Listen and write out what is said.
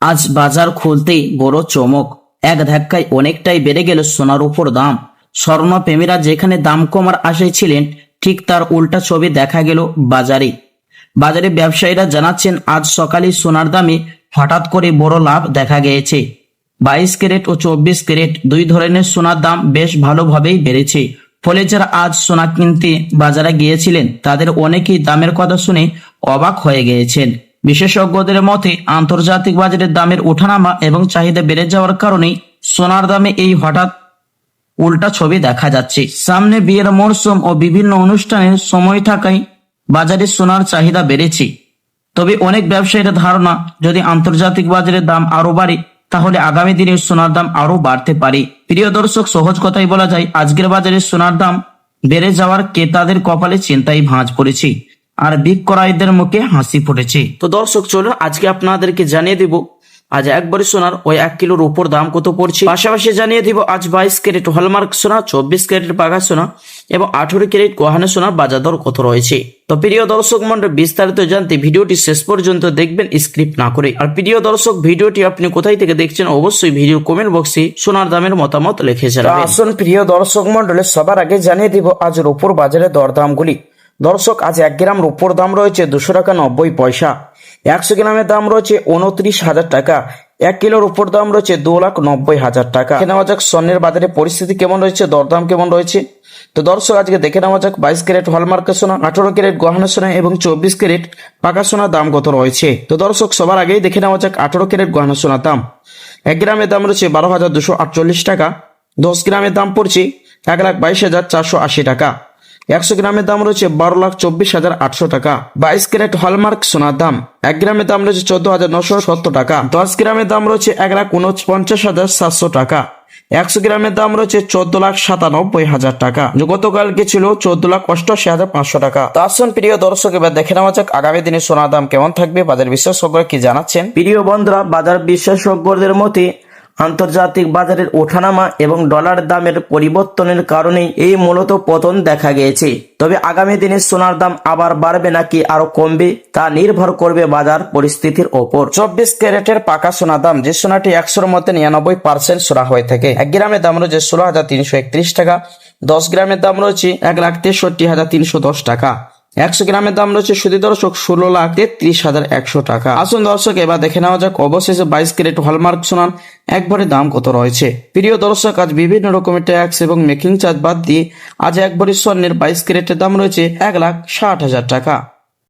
আজ বাজার খুলতেই বড় চমক, এক ধাক্কায় অনেকটাই বেড়ে গেল সোনার উপর দাম। স্বর্ণপ্রেমীরা যেখানে দাম কমার আশায় ছিলেন, ঠিক তার উল্টা ছবি দেখা গেল বাজারে। বাজারে ব্যবসায়ীরা জানাচ্ছেন, আজ সকালে সোনার দামে হঠাৎ করে বড় লাভ দেখা গিয়েছে। 22 ক্যারেট ও 24 ক্যারেট দুই ধরনের সোনার দাম বেশ ভালোভাবেই বেড়েছে। ফলে যারা আজ সোনা কিনতে বাজারে গিয়েছিলেন, তাদের অনেকেই দামের কথা শুনে অবাক হয়ে গিয়েছেন। বিশেষজ্ঞদের মতে, আন্তর্জাতিক বাজারের দামের ওঠানামা এবং চাহিদা বেড়ে যাওয়ার কারণেই সোনার দামে এই হঠাৎ উল্টা ছবি দেখা যাচ্ছে। সামনে বিয়ের মরশুম ও বিভিন্ন অনুষ্ঠানের সময় থাকায় বাজারে সোনার চাহিদা বেড়েছে। তবে অনেক ব্যবসায়ীর ধারণা, যদি আন্তর্জাতিক বাজারের দাম আরো বাড়ে, তাহলে আগামী দিনে সোনার দাম আরো বাড়তে পারে। প্রিয় দর্শক, সহজ কথাই বলা যায়, আজকের বাজারে সোনার দাম বেড়ে যাওয়ার ক্রেতাদের কপালে চিন্তায় ভাঁজ পড়েছে, আর বিক্রয়ীদের মুখে হাসি ফুটেছে। তো দর্শক, চলুন আজকে আপনাদেরকে জানিয়ে দিব আজ একবারে সোনার ওই 1 কিলোর উপর দাম কত পড়ছে। পাশাপাশি জানিয়ে দিব আজ 22 ক্যারেট হলমার্ক সোনা, 24 ক্যারেট পাকা সোনা এবং 18 ক্যারেট গহনা সোনার বাজার দর কত রয়েছে। তো প্রিয় দর্শক মন্ডল, বিস্তারিত জানতে ভিডিওটি শেষ পর্যন্ত দেখবেন, স্ক্রিপ্ট না করে। আর প্রিয় দর্শক, ভিডিওটি আপনি কোথায় থেকে দেখছেন অবশ্যই ভিডিও কমেন্ট বক্সে সোনার দামের মতামত লিখে জানাবেন। আসুন প্রিয় দর্শক মন্ডলে, সবার আগে জানিয়ে দিব আজ রূপোর বাজারে দরদামগুলি। দর্শক, আজ 1 গ্রাম রূপোর দাম রয়েছে 200 টাকা 90 পয়সা। 100 গ্রামের দাম রয়েছে 29,000 টাকা। 1 কিলোর উপর দাম রয়েছে 2,90,000 টাকা। দেখে নেওয়া যাক স্বর্ণের বাজারে পরিস্থিতি কেমন রয়েছে, দরদাম কেমন রয়েছে। তো দর্শক, আজকে দেখে নেওয়া যাক 22 ক্যারেট হলমার্কের সোনা, 18 ক্যারেট গহনা সোনা এবং 24 ক্যারেট পাকা সোনার দাম কত রয়েছে। তো দর্শক, সবার আগেই দেখে নেওয়া যাক 18 ক্যারেট গহনা সোনার দাম। 1 গ্রামের দাম রয়েছে 12,248 টাকা। 10 গ্রামের দাম পড়ছে 1,22,480 টাকা। 100 গ্রামের দাম রয়েছে 12,24,800 টাকা। 22 ক্যারেট হলমার্ক সোনার দাম 1 গ্রামের দাম রয়েছে 14,970 টাকা। 10 গ্রামের দাম রয়েছে 1,49,700 টাকা। 100 গ্রামের দাম রয়েছে 14,97,000 টাকা। গতকালকে ছিল 14,88,500 টাকা। তো আসুন প্রিয় দর্শক, এবার দেখে নেওয়া যাক আগামী দিনে সোনার দাম কেমন থাকবে, বাজার বিশেষজ্ঞরা কি জানাচ্ছেন। প্রিয় বন্ধুরা, বাজার বিশেষজ্ঞদের মতে আন্তর্জাতিক বাজারের ওঠানামা এবং ডলার দামের পরিবর্তনের কারণেই এই মূলত পতন দেখা গিয়েছে। তবে আগামী দিনে সোনার দাম আবার বাড়বে নাকি আরো কমবে, তা নির্ভর করবে বাজার পরিস্থিতির ওপর। 24 ক্যারেটের পাকা সোনার দাম, যে সোনাটি 100-র মধ্যে 99% সোনা হয়ে থাকে, 1 গ্রামের দাম রয়েছে 16,331 টাকা। 10 গ্রামের দাম রয়েছে 1,63,310 টাকা। 100 গ্রামের দাম রয়েছে শুধু দর্শক 16,33,100 টাকা। আসুন দর্শক, এবার দেখে নেওয়া যাক অবশেষে 22 ক্যারেট হলমার্ক সোনার এক ভরি দাম কত রয়েছে। প্রিয় দর্শক, আজ বিভিন্ন রকমের ট্যাক্স এবং মেকিং চার্জ বাদ দিয়ে আজ এক ভরি স্বর্ণের 22 ক্যারেটের দাম রয়েছে 1,60,000 টাকা।